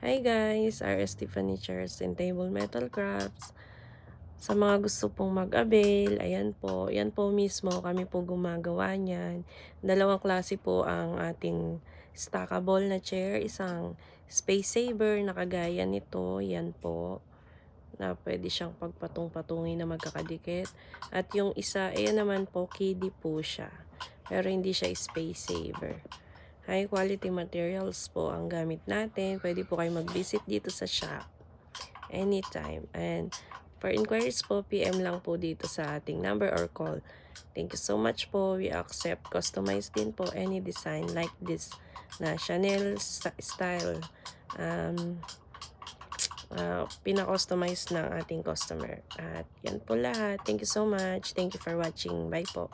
Hi guys, RST Furnitures and Table Metal Crafts. Sa mga gusto pong mag-avail, ayan po, yan po mismo kami po gumagawa niyan. Dalawang klase po ang ating stackable na chair, isang space saver na kagaya nito, yan po, na pwede siyang pagpatong-patungin na magkakadikit. At yung isa, ayan naman po, kiddie po siya. Pero hindi siya space saver. High quality materials po ang gamit natin. Pwede po kayo mag-visit dito sa shop anytime. And for inquiries po, PM lang po dito sa ating number or call. Thank you so much po. We accept customized din po any design like this na Chanel style. Pina-customize ng ating customer. At yan po lahat. Thank you so much. Thank you for watching. Bye po.